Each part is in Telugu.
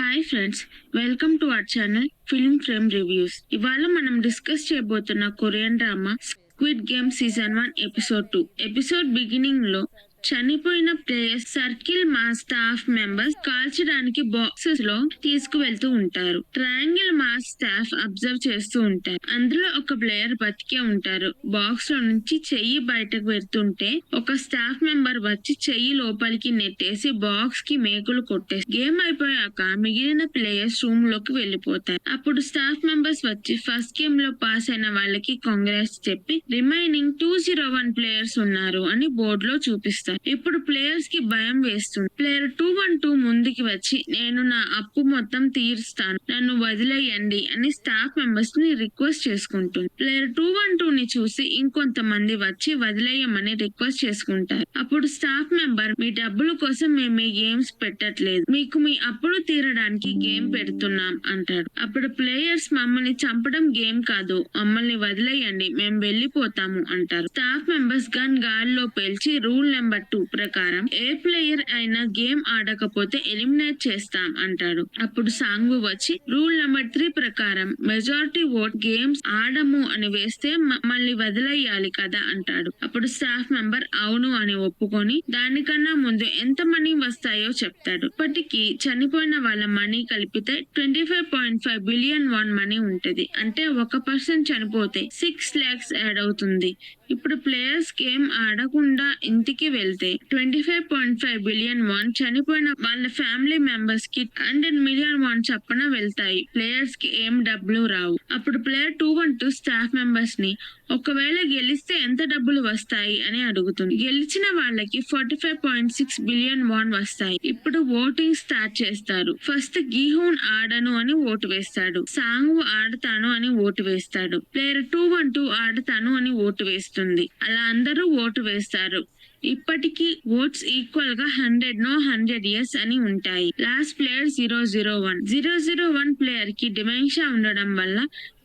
Hi friends, welcome to our channel film frame reviews. ఇవాళ మనం డిస్కస్ చేయబోతున్న Korean drama squid game season 1 episode 2. Episode beginning లో చనిపోయిన ప్లేయర్స్ సర్కిల్ మా స్టాఫ్ మెంబర్స్ కాల్చడానికి బాక్సెస్ లో తీసుకువెళ్తూ ఉంటారు. ట్రయాంగిల్ మా స్టాఫ్ అబ్జర్వ్ చేస్తూ ఉంటారు. అందులో ఒక ప్లేయర్ బతికే ఉంటారు. బాక్స్ లో నుంచి చెయ్యి బయటకు వెళ్తుంటే ఒక స్టాఫ్ మెంబర్ వచ్చి చెయ్యి లోపలికి నెట్టేసి బాక్స్ కి మేకులు కొట్టేసి గేమ్ అయిపోయాక మిగిలిన ప్లేయర్స్ రూమ్ లోకి వెళ్లిపోతారు. అప్పుడు స్టాఫ్ మెంబర్స్ వచ్చి ఫస్ట్ గేమ్ లో పాస్ అయిన వాళ్ళకి కాంగ్రెస్ చెప్పి రిమైనింగ్ 201 ప్లేయర్స్ ఉన్నారు అని బోర్డు లో చూపిస్తారు. ఇప్పుడు ప్లేయర్స్ కి భయం వేస్తుంది. ప్లేయర్ 212 ముందుకి వచ్చి నేను నా అప్పు మొత్తం తీరుస్తాను, నన్ను వదిలేయండి అని స్టాఫ్ మెంబర్స్ ని రిక్వెస్ట్ చేసుకుంటుంది. ప్లేయర్ 212 ని చూసి ఇంకొంతమంది వచ్చి వదిలేయమని రిక్వెస్ట్ చేసుకుంటారు. అప్పుడు స్టాఫ్ మెంబర్ మీ డబ్బుల కోసం మేము ఈ గేమ్స్ పెట్టట్లేదు, మీకు మీ అప్పులు తీరడానికి గేమ్ పెడుతున్నాం అంటాడు. అప్పుడు ప్లేయర్స్ మమ్మల్ని చంపడం గేమ్ కాదు, మమ్మల్ని వదిలేయండి, మేము వెళ్లిపోతాము అంటారు. స్టాఫ్ మెంబర్స్ గన్ గాల్లో పేల్చి రూల్ నెంబర్ 2 ప్రకారం ఏ ప్లేయర్ అయినా గేమ్ ఆడకపోతే ఎలిమినేట్ చేస్తాం అంటాడు. అప్పుడు సాంగ్వు వచ్చి రూల్ నెంబర్ 3 ప్రకారం మెజారిటీ ఓట్ గేమ్స్ ఆడము అని వేస్తే మళ్ళీ వదిలేయాలి కదా అంటాడు. అప్పుడు స్టాఫ్ మెంబర్ అవును అని ఒప్పుకొని దానికన్నా ముందు ఎంత మనీ వస్తాయో చెప్తాడు. ఇప్పటికీ చనిపోయిన వాళ్ళ మనీ కలిపితే 25.5 బిలియన్ వాన్ మనీ ఉంటది. అంటే ఒక పర్సన్ చనిపోతే 6 lakhs యాడ్ అవుతుంది. ఇప్పుడు ప్లేయర్స్ గేమ్ ఆడకుండా ఇంటికి వెళ్తే 25.5 బిలియన్ వాన్ చనిపోయిన వాళ్ళ ఫ్యామిలీ మెంబర్స్ కి 100 మిలియన్ వాన్ చప్పున వెళ్తాయి. ప్లేయర్స్ కి ఏం డబ్బులు రావు. అప్పుడు ప్లేయర్ 212 స్టాఫ్ మెంబర్స్ ని ఒకవేళ గెలిస్తే ఎంత డబ్బులు వస్తాయి అని అడుగుతుంది. గెలిచిన వాళ్ళకి 45.6 బిలియన్ వాన్ వస్తాయి. ఇప్పుడు ఓటింగ్ స్టార్ట్ చేస్తారు. ఫస్ట్ గీహూన్ ఆడను అని ఓటు వేస్తాడు. సాంగ్ ఆడతాను అని ఓటు వేస్తాడు. ప్లేయర్ 212 ఆడతాను అని ఓటు వేస్తుంది. అలా అందరూ ఓటు వేస్తారు. ఇప్పటికీ ఓట్స్ ఈక్వల్ గా 100 నో 100 yes అని ఉంటాయి. లాస్ట్ ప్లేయర్ 001 ప్లేయర్ కి డిమెన్షియా ఉండడం వల్ల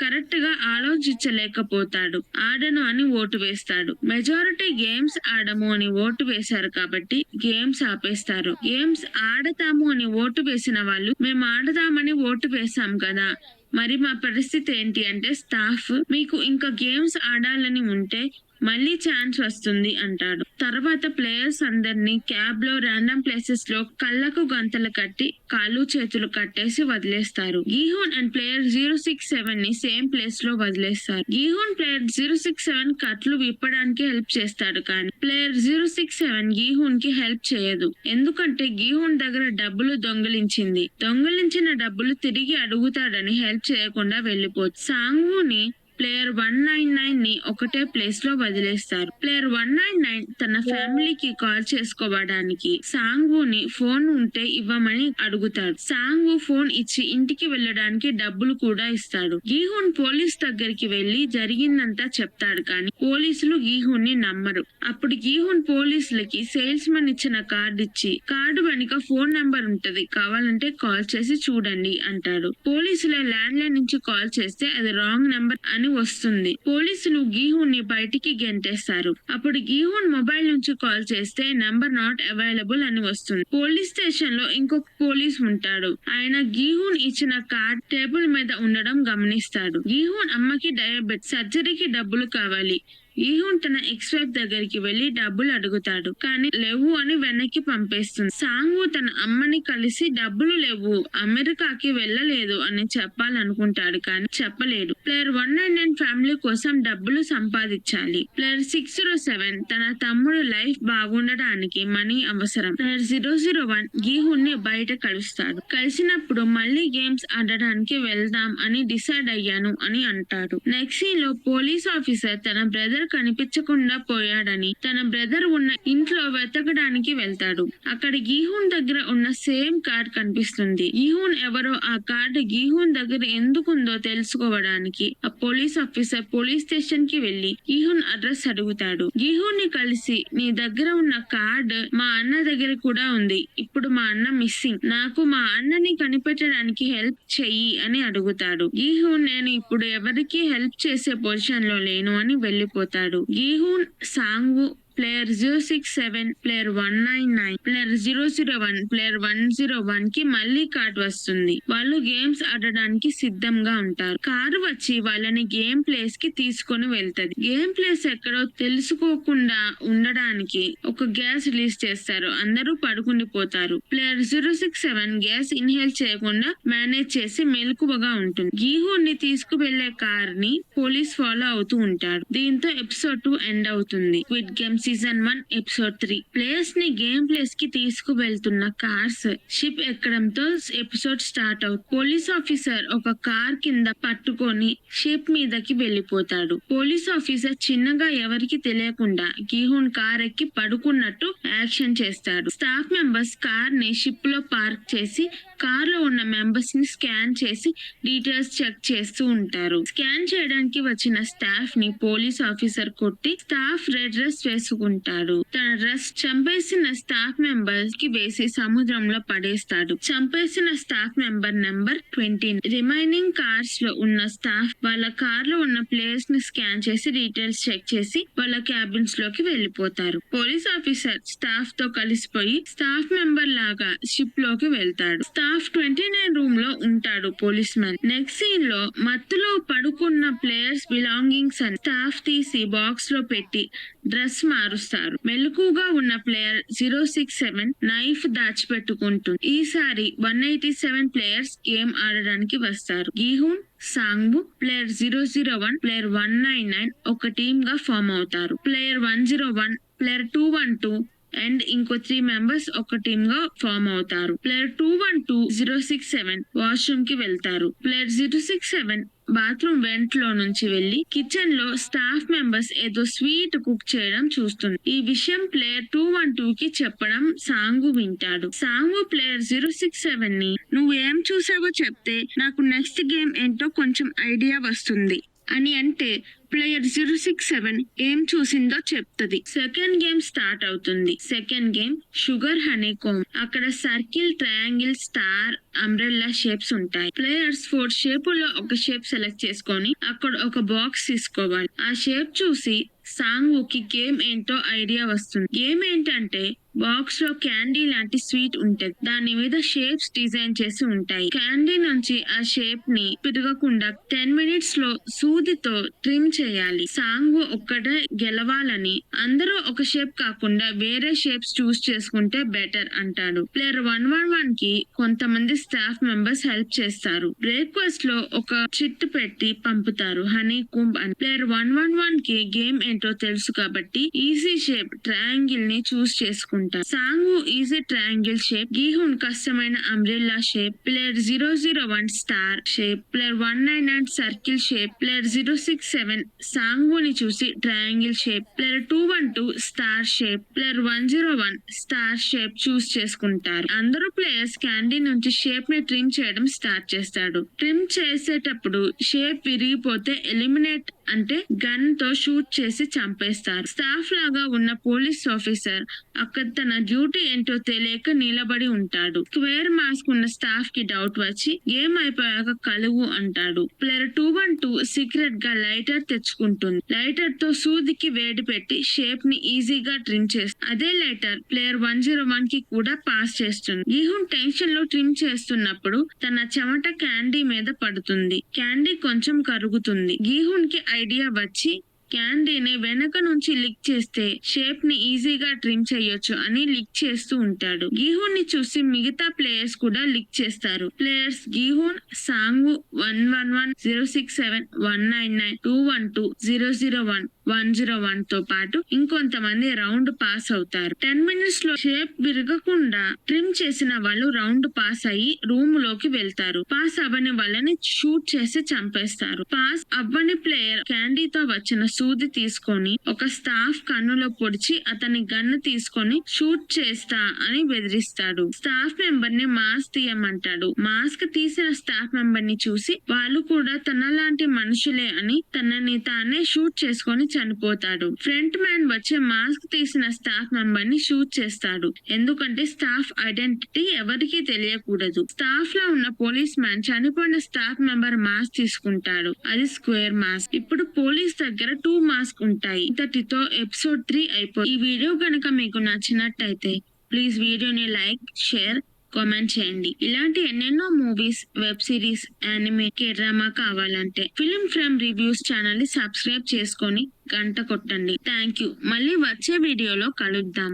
కరెక్ట్ గా ఆలోచించలేకపోతాడు. ఆడను అని ఓటు వేస్తాడు. మెజారిటీ గేమ్స్ ఆడము అని ఓటు వేశారు కాబట్టి గేమ్స్ ఆపేస్తారు. గేమ్స్ ఆడతాము అని ఓటు వేసిన వాళ్ళు మేము ఆడదామని ఓటు వేసాం కదా, మరి మా పరిస్థితి ఏంటి అంటే స్టాఫ్ మీకు ఇంకా గేమ్స్ ఆడాలని ఉంటే మళ్ళీ ఛాన్స్ వస్తుంది అంటాడు. తర్వాత ప్లేయర్స్ అందరినీ క్యాబ్ లో ర్యాండమ్ ప్లేసెస్ లో కళ్ళకు గంతలు కట్టి కాళ్ళు చేతులు కట్టేసి వదిలేస్తారు. గీహూన్ అండ్ ప్లేయర్ 067 ని సేమ్ ప్లేస్ లో వదిలేస్తారు. గీహూన్ ప్లేయర్ 067 కట్లు విప్పడానికి హెల్ప్ చేస్తాడు, కానీ ప్లేయర్ 067 గీహూన్ కి హెల్ప్ చేయదు. ఎందుకంటే గీహూన్ దగ్గర డబ్బులు దొంగిలించిన డబ్బులు తిరిగి అడుగుతాడని హెల్ప్ చేయకుండా వెళ్లిపోతుంది. సాంగ్వుని ప్లేయర్ 199 ని ఒకటే ప్లేస్ లో వదిలేస్తారు. ప్లేయర్ 199 తన ఫ్యామిలీకి కాల్ చేసుకోవడానికి సాంగ్వుని ఫోన్ ఉంటే ఇవ్వమని అడుగుతాడు. సాంగ్వు ఫోన్ ఇచ్చి ఇంటికి వెళ్ళడానికి డబ్బులు కూడా ఇస్తాడు. గీహూన్ పోలీస్ దగ్గరికి వెళ్లి జరిగిందంతా చెప్తాడు, కానీ పోలీసులు గీహూన్ ని నమ్మరు. అప్పుడు గీహూన్ పోలీసులకి సేల్స్ మన్ ఇచ్చిన కార్డు ఇచ్చి కార్డు వెనుక ఫోన్ నెంబర్ ఉంటది, కావాలంటే కాల్ చేసి చూడండి అంటాడు. పోలీసుల ల్యాండ్ లైన్ నుంచి కాల్ చేస్తే అది రాంగ్ నెంబర్ అని వస్తుంది. పోలీసులు గీహూన్ ని బయటికి గెంటేస్తారు. అప్పుడు గీహూన్ మొబైల్ నుంచి కాల్ చేస్తే నంబర్ నాట్ అవైలబుల్ అని వస్తుంది. పోలీస్ స్టేషన్ లో ఇంకొక పోలీస్ ఉంటాడు. ఆయన గీహూన్ ఇచ్చిన కార్డ్ టేబుల్ మీద ఉండడం గమనిస్తాడు. గీహూన్ అమ్మకి డయాబెటిస్ సర్జరీకి డబ్బులు కావాలి. గీహూన్ తన ఎక్స్ వైఫ్ దగ్గరికి వెళ్లి డబ్బులు అడుగుతాడు, కానీ లేవు అని వెనక్కి పంపేస్తుంది. సాంగ్వు తన అమ్మని కలిసి డబ్బులు లేవు, అమెరికాకి వెళ్ళలేదు అని చెప్పాలనుకుంటాడు, కానీ చెప్పలేడు. ప్లేయర్ 199 ఫ్యామిలీ కోసం డబ్బులు సంపాదించాలి. ప్లేయర్ 607 తన తమ్ముడు లైఫ్ బాగుండడానికి మనీ అవసరం. ప్లేయర్ 001 గీహూన్ ని బయట కలుస్తాడు. కలిసినప్పుడు మళ్ళీ గేమ్స్ ఆడడానికి వెళ్దాం అని డిసైడ్ అయ్యాను అని అంటాడు. నెక్స్ట్ సీన్ లో పోలీస్ ఆఫీసర్ తన బ్రదర్ కనిపించకుండా పోయాడని తన బ్రదర్ ఉన్న ఇంట్లో వెతకడానికి వెళ్తాడు. అక్కడ గీహూన్ దగ్గర ఉన్న సేమ్ కార్డ్ కనిపిస్తుంది. గీహూన్ ఎవరో ఆ కార్డు గీహూన్ దగ్గర ఎందుకుందో తెలుసుకోవడానికి ఆ పోలీస్ ఆఫీసర్ పోలీస్ స్టేషన్ కి వెళ్లి గీహూన్ అడ్రస్ అడుగుతాడు. గీహూన్ ని కలిసి నీ దగ్గర ఉన్న కార్డు మా అన్న దగ్గర కూడా ఉంది, ఇప్పుడు మా అన్న మిస్సింగ్, నాకు మా అన్నని కనిపెట్టడానికి హెల్ప్ చెయ్యి అని అడుగుతాడు. గీహూన్ నేను ఇప్పుడు ఎవరికి హెల్ప్ చేసే పొజిషన్ లో లేను అని వెళ్లిపోతాడు. గీహూన్, సాంగ్వు, ప్లేయర్ 067, ప్లేయర్ 199, ప్లేయర్ 001, ప్లేయర్ 101 కి మళ్ళీ కార్డ్ వస్తుంది. వాళ్ళు గేమ్స్ ఆడడానికి సిద్ధంగా ఉంటారు. కారు వచ్చి వాళ్ళని గేమ్ ప్లేస్ కి తీసుకొని వెళ్తది. గేమ్ ప్లేస్ ఎక్కడో తెలుసుకోకుండా ఉండడానికి ఒక గ్యాస్ రిలీజ్ చేస్తారు. అందరూ పడుకుండిపోతారు. ప్లేయర్ 067 గ్యాస్ ఇన్హేల్ చేయకుండా మేనేజ్ చేసి మెలకువగా ఉంటుంది. గీహుని తీసుకువెళ్లే కార్ ని పోలీస్ ఫాలో అవుతూ ఉంటాడు. దీంతో ఎపిసోడ్ 2 ఎండ్ అవుతుంది. Squid game season 1 episode 3. Players ని గేమ్ ప్లేస్ కి తీసుకువెళ్తున్న కార్స్ షిప్ ఎక్కడంతో ఎపిసోడ్ స్టార్ట్ అవుతుంది. పోలీస్ ఆఫీసర్ ఒక కార్ కింద పట్టుకొని షిప్ మీదకి వెళ్లిపోతాడు. పోలీస్ ఆఫీసర్ చిన్నగా ఎవరికి తెలియకుండా గీహున్ కార్ ఎక్కి పడుకున్నట్టు యాక్షన్ చేస్తాడు. స్టాఫ్ మెంబర్స్ కార్ ని షిప్ లో పార్క్ చేసి కార్ లో ఉన్న మెంబర్స్ ని స్కాన్ చేసి డీటెయిల్స్ చెక్ చేస్తూ ఉంటారు. స్కాన్ చేయడానికి వచ్చిన స్టాఫ్ ని పోలీస్ ఆఫీసర్ కొట్టి స్టాఫ్ రెడ్ డ్రెస్ వేసుకుంటాడు. తన డ్రెస్ చంపేసిన స్టాఫ్ మెంబర్స్ కి వేసి సముద్రంలో పడేస్తాడు. చంపేసిన staff member number 20. Remaining cars లో ఉన్న స్టాఫ్ వాళ్ళ కార్ లో ఉన్న ప్లేయర్స్ ని స్కాన్ చేసి డీటెయిల్స్ చెక్ చేసి వాళ్ళ క్యాబిన్స్ లోకి వెళ్లిపోతారు. పోలీస్ ఆఫీసర్ స్టాఫ్ తో కలిసిపోయి స్టాఫ్ మెంబర్ లాగా షిప్ లోకి వెళ్తాడు. స్టాఫ్ 29 రూమ్ లో ఉంటాడు పోలీస్ మ్యాన్. నెక్స్ట్ సీన్ లో మత్తులో పడుకున్న ప్లేయర్స్ బిలాంగింగ్స్ అని స్టాఫ్ తీసి బాక్స్ లో పెట్టి డ్రెస్ మారుస్తారు. మెలకుగా ఉన్న ప్లేయర్ 067 నైఫ్ దాచిపెట్టుకుంటుంది. ఈసారి 187 ప్లేయర్స్ గేమ్ ఆడడానికి వస్తారు. గీహున్, సాంగ్బు, ప్లేయర్ 001, ప్లేయర్ 199 ఒక టీమ్ గా ఫామ్ అవుతారు. ప్లేయర్ 101, ప్లేయర్ 212 అండ్ ఇంకో 3 మెంబర్స్ ఒక టీమ్ గా ఫామ్ అవుతారు. ప్లేయర్ 212 067 వాష్రూమ్ కి వెళ్తారు. ప్లేయర్ 067 బాత్రూమ్ వెంట్ లో నుంచి వెళ్లి కిచెన్ లో స్టాఫ్ మెంబర్స్ ఏదో స్వీట్ కుక్ చేయడం చూస్తుంది. ఈ విషయం ప్లేయర్ 212 కి చెప్పడం సాంగు వింటాడు. సాంగు ప్లేయర్ 067 ని నువ్వు ఏం చూసావో చెప్తే నాకు నెక్స్ట్ గేమ్ ఏంటో కొంచెం ఐడియా వస్తుంది అని అంటే ప్లేయర్ 067 ఏం చూసిందో చెప్తది. సెకండ్ గేమ్ స్టార్ట్ అవుతుంది. Second game sugar honeycomb. అక్కడ circle, triangle, star, umbrella shapes ఉంటాయి. ప్లేయర్స్ 4 షేపుల్లో ఒక షేప్ సెలెక్ట్ చేసుకొని అక్కడ ఒక బాక్స్ తీసుకోవాలి. ఆ షేప్ చూసి సాంగుకి గేమ్ ఏంటో ఐడియా వస్తుంది. గేమ్ ఏంటంటే బాక్స్ లో క్యాండీ లాంటి స్వీట్ ఉంటది. దాని మీద షేప్స్ డిజైన్ చేసి ఉంటాయి. క్యాండీ నుంచి ఆ షేప్ ని పిరగకుండా 10 మినిట్స్ లో సూదితో ట్రిమ్ చేయాలి. సాంగు ఒక్కటే గెలవాలని అందరూ ఒక షేప్ కాకుండా వేరే షేప్స్ చూస్ చేసుకుంటే బెటర్ అంటాడు. ప్లేయర్ 111 కి కొంతమంది స్టాఫ్ మెంబర్స్ హెల్ప్ చేస్తారు. బ్రేక్ఫాస్ట్ లో ఒక చిట్ పెట్టి పంపుతారు, హనీ కుంబ్ అని. ప్లేయర్ 111 కి గేమ్ ఏంటో తెలుసు కాబట్టి ఈజీ షేప్ ట్రయాంగిల్ ని చూస్ చేసుకుంటారు. Sangwoo easy triangle shape, Gihun కష్టమైన umbrella shape, player 001 star shape, player 199 circle shape, player 067 సాంగుని చూసి triangle shape, player 212 star shape, player 101 star shape choose చేసుకుంటారు. అందరూ ప్లేయర్స్ క్యాండీ నుంచి షేప్ ని ట్రిమ్ చేయడం స్టార్ట్ చేస్తాడు. ట్రిమ్ చేసేటప్పుడు షేప్ విరిగిపోతే ఎలిమినేట్ అంటే గన్ తో షూట్ చేసి చంపేస్తారు. స్టాఫ్ లాగా ఉన్న పోలీస్ ఆఫీసర్ అక్కడ తన డ్యూటీ ఏంటో తెలియక నిలబడి ఉంటాడు. స్క్వేర్ మాస్క్ ఉన్న స్టాఫ్ కి డౌట్ వచ్చి గేమ్ అయిపోయాక కలువు అంటాడు. ప్లేయర్ 212 సీక్రెట్ గా లైటర్ తెచ్చుకుంటుంది. లైటర్ తో సూదికి వేడి పెట్టి షేప్ ని ఈజీగా ట్రిమ్ చేస్తుంది. అదే లైటర్ ప్లేయర్ 101 కి కూడా పాస్ చేస్తుంది. గీహున్ టెన్షన్ లో ట్రిమ్ చేస్తున్నప్పుడు తన చెమట క్యాండీ మీద పడుతుంది. క్యాండీ కొంచెం కరుగుతుంది. గీహున్ కి ఐడియా వచ్చి క్యాండీని వెనక నుంచి లిక్ చేస్తే షేప్ ని ఈజీగా ట్రిమ్ చేయొచ్చు అని లిక్ చేస్తూ ఉంటాడు. గీహూన్ ని చూసి మిగతా ప్లేయర్స్ కూడా లిక్ చేస్తారు. ప్లేయర్స్ గీహూన్, సాంగు, 111, 067, 199, 212, 001, 101 తో పాటు ఇంకొంతమంది రౌండ్ పాస్ అవుతారు. 10 మినిట్స్ లో షేప్ విరగకుండా ట్రిమ్ చేసిన వాళ్ళు రౌండ్ పాస్ అయ్యి రూమ్ లోకి వెళ్తారు. పాస్ అవ్వని వాళ్ళని షూట్ చేసి చంపేస్తారు. పాస్ అవ్వని ప్లేయర్ క్యాండీతో వచ్చిన సూది తీసుకొని ఒక స్టాఫ్ కన్నులో పొడిచి అతని గన్ను తీసుకొని షూట్ చేస్తా అని బెదిరిస్తాడు. స్టాఫ్ మెంబర్ ని మాస్క్ తీయమంటాడు. మాస్క్ తీసిన స్టాఫ్ మెంబర్ ని చూసి వాళ్ళు కూడా తనలాంటి మనుషులే అని తనని తానే షూట్ చేసుకొని చనిపోతాడు. ఫ్రంట్ మ్యాన్ వచ్చే మాస్క్ తీసిన స్టాఫ్ మెంబర్ ని షూట్ చేస్తాడు. ఎందుకంటే స్టాఫ్ ఐడెంటిటీ ఎవరికీ తెలియకూడదు. స్టాఫ్ లో ఉన్న పోలీస్ మ్యాన్ చనిపోయిన స్టాఫ్ మెంబర్ మాస్క్ తీసుకుంటాడు. అది స్క్వేర్ మాస్క్. ఇప్పుడు పోలీస్ దగ్గర 2 మాస్క్ ఉంటాయి. ఇంతటితో ఎపిసోడ్ 3 అయిపోయింది. ఈ వీడియో కనుక మీకు నచ్చినట్టయితే ప్లీజ్ వీడియోని లైక్, షేర్, కామెంట్ చేయండి. ఇలాంటి ఎన్నెన్నో movies, web series, anime, drama కావాలంటే ఫిల్మ్ ఫ్రేమ్ రివ్యూస్ ఛానల్ ని సబ్స్క్రైబ్ చేసుకొని గంట కొట్టండి. Thank you. మళ్ళీ వచ్చే వీడియోలో కలుద్దాం.